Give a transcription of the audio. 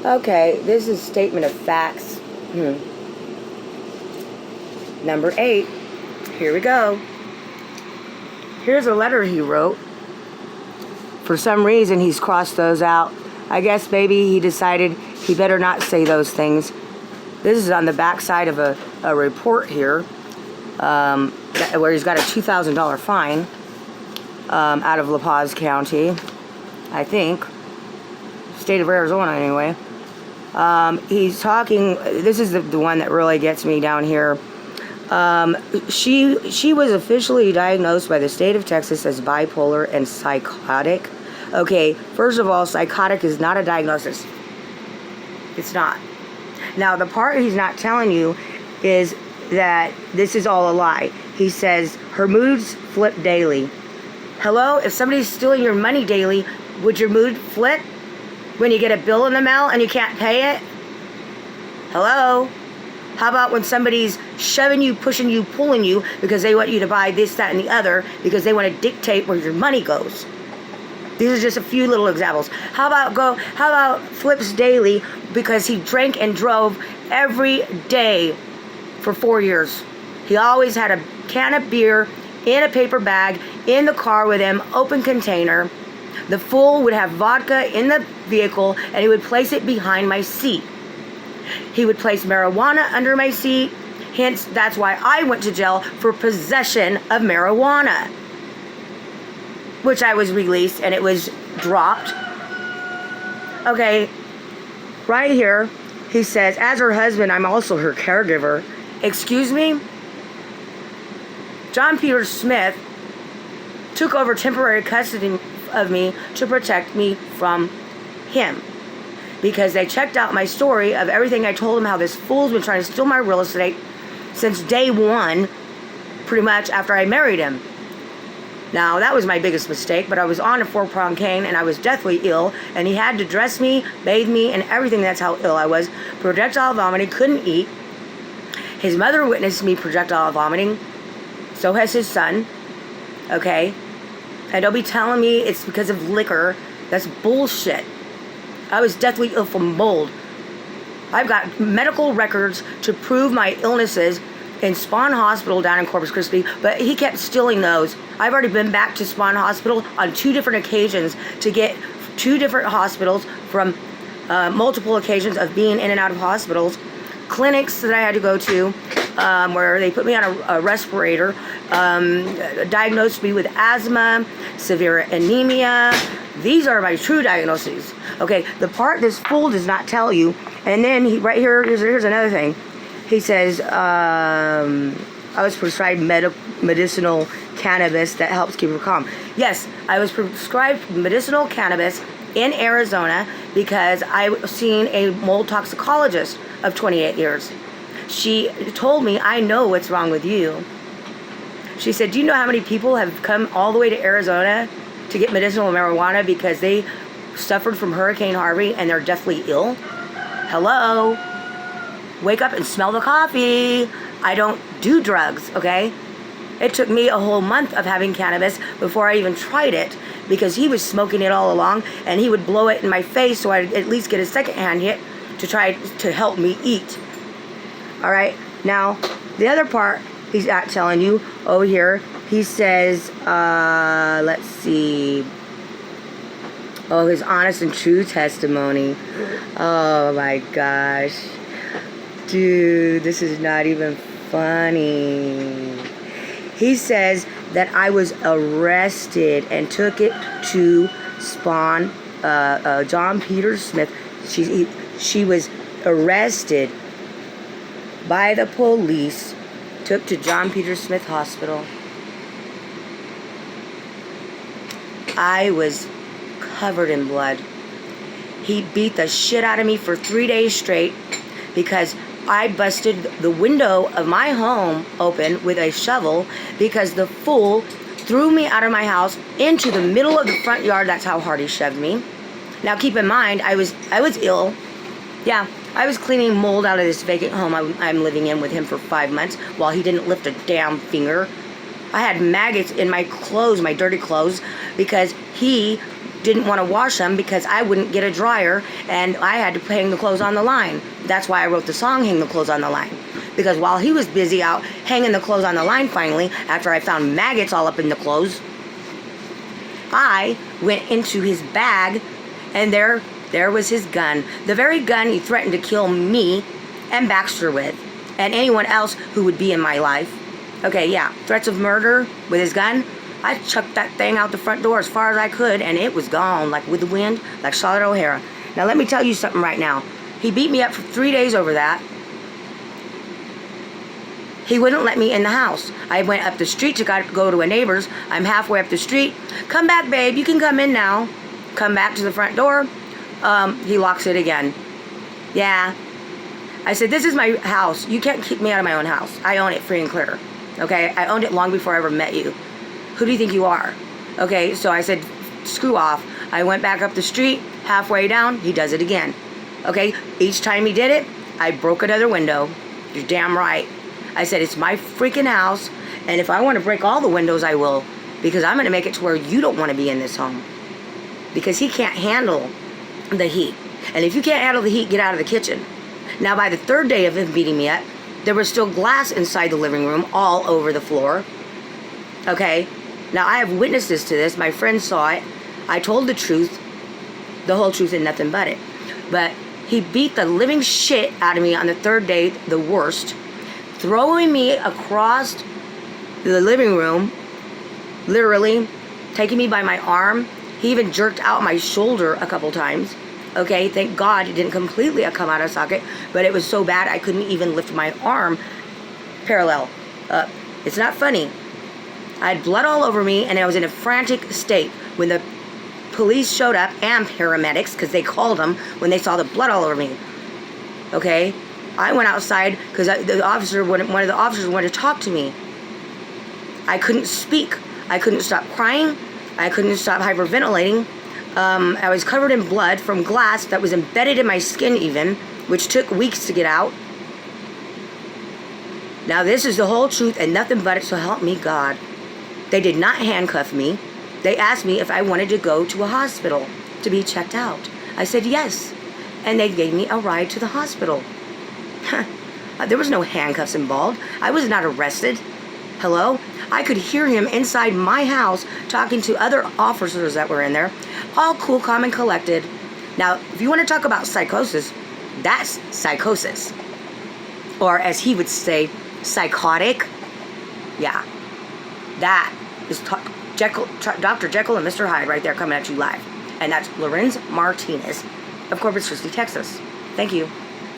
Okay, this is statement of facts. Number 8. Here we go. Here's a letter he wrote. For some reason, he's crossed those out. I guess maybe he decided he better not say those things. This is on the back side of a report here, where he's got a $2,000 fine out of La Paz County, I think. State of Arizona, anyway. He's talking, this is the one that really gets me down here. She was officially diagnosed by the state of Texas as bipolar and psychotic. Okay, first of all, psychotic is not a diagnosis. It's not. Now, the part he's not telling you is that this is all a lie. He says her moods flip daily. Hello? If somebody's stealing your money daily, would your mood flip when you get a bill in the mail and you can't pay it? Hello? How about when somebody's shoving you, pushing you, pulling you because they want you to buy this, that, and the other because they want to dictate where your money goes? These are just a few little examples. How about flips daily because he drank and drove every day for 4 years. He always had a can of beer in a paper bag in the car with him, open container. The fool would have vodka in the vehicle and he would place it behind my seat. He would place marijuana under my seat. Hence, that's why I went to jail for possession of marijuana, which I was released and it was dropped. Okay, right here, he says, as her husband, I'm also her caregiver. Excuse me? John Peter Smith took over temporary custody of me to protect me from him, because they checked out my story of everything I told him, how this fool's been trying to steal my real estate since day one, pretty much after I married him. Now, that was my biggest mistake, but I was on a 4-pronged cane and I was deathly ill, and he had to dress me, bathe me, and everything. That's how ill I was. Projectile vomiting, couldn't eat. His mother witnessed me projectile vomiting. So has his son. Okay? And don't be telling me it's because of liquor. That's bullshit. I was deathly ill from mold. I've got medical records to prove my illnesses in Spawn Hospital down in Corpus Christi, but he kept stealing those. I've already been back to Spawn Hospital on 2 different occasions to get 2 different hospitals from multiple occasions of being in and out of hospitals. Clinics that I had to go to where they put me on a respirator, diagnosed me with asthma, severe anemia. These are my true diagnoses. Okay, the part this fool does not tell you, and then he right here, here's another thing. He says, I was prescribed medicinal cannabis that helps keep her calm. Yes, I was prescribed medicinal cannabis in Arizona because I've seen a mold toxicologist of 28 years. She told me, I know what's wrong with you. She said, do you know how many people have come all the way to Arizona to get medicinal marijuana because they suffered from Hurricane Harvey and they're deathly ill? Hello? Wake up and smell the coffee. I don't do drugs, okay? It took me a whole month of having cannabis before I even tried it, because he was smoking it all along and he would blow it in my face so I'd at least get a secondhand hit to try to help me eat. All right, now the other part he's not telling you over here, he says, let's see. Oh, his honest and true testimony. Oh my gosh. Dude, this is not even funny. He says that I was arrested and took it to Spawn, John Peter Smith. She was arrested by the police, took to John Peter Smith Hospital. I was covered in blood. He beat the shit out of me for 3 days straight because I busted the window of my home open with a shovel because the fool threw me out of my house into the middle of the front yard. That's how hard he shoved me. Now keep in mind, I was ill. Yeah, I was cleaning mold out of this vacant home I'm living in with him for 5 months while he didn't lift a damn finger. I had maggots in my clothes, my dirty clothes, because he didn't want to wash them because I wouldn't get a dryer and I had to hang the clothes on the line. That's why I wrote the song, Hang the Clothes on the Line. Because while he was busy out hanging the clothes on the line finally, after I found maggots all up in the clothes, I went into his bag and there was his gun. The very gun he threatened to kill me and Baxter with, and anyone else who would be in my life. Okay, yeah, threats of murder with his gun. I chucked that thing out the front door as far as I could, and it was gone, like with the wind, like Charlotte O'Hara. Now let me tell you something right now. He beat me up for 3 days over that. He wouldn't let me in the house. I went up the street to go to a neighbor's. I'm halfway up the street. Come back, babe. You can come in now. Come back to the front door. He locks it again. Yeah. I said, this is my house. You can't keep me out of my own house. I own it free and clear. Okay? I owned it long before I ever met you. Who do you think you are? Okay, so I said, screw off. I went back up the street. Halfway down, he does it again. Okay? Each time he did it, I broke another window. You're damn right. I said, it's my freaking house, and if I want to break all the windows, I will, because I'm going to make it to where you don't want to be in this home. Because he can't handle the heat. And if you can't handle the heat, get out of the kitchen. Now, by the third day of him beating me up, there was still glass inside the living room, all over the floor. Okay? Now, I have witnesses to this. My friend saw it. I told the truth, the whole truth and nothing but it. But he beat the living shit out of me on the third day, the worst, throwing me across the living room, literally, taking me by my arm. He even jerked out my shoulder a couple times. Okay, thank God it didn't completely come out of socket, but it was so bad I couldn't even lift my arm parallel up. It's not funny. I had blood all over me, and I was in a frantic state when the police showed up, and paramedics, because they called them when they saw the blood all over me. Okay? I went outside because one of the officers wanted to talk to me. I couldn't speak. I couldn't stop crying. I couldn't stop hyperventilating. I was covered in blood from glass that was embedded in my skin even, which took weeks to get out. Now this is the whole truth and nothing but it, so help me God. They did not handcuff me. They asked me if I wanted to go to a hospital to be checked out. I said yes, and they gave me a ride to the hospital. There was no handcuffs involved. I was not arrested. Hello? I could hear him inside my house talking to other officers that were in there, all cool, calm, and collected. Now, if you want to talk about psychosis, that's psychosis. Or as he would say, psychotic. Yeah. That is Dr. Jekyll and Mr. Hyde right there coming at you live. And that's Lorenz Martinez of Corpus Christi, Texas. Thank you.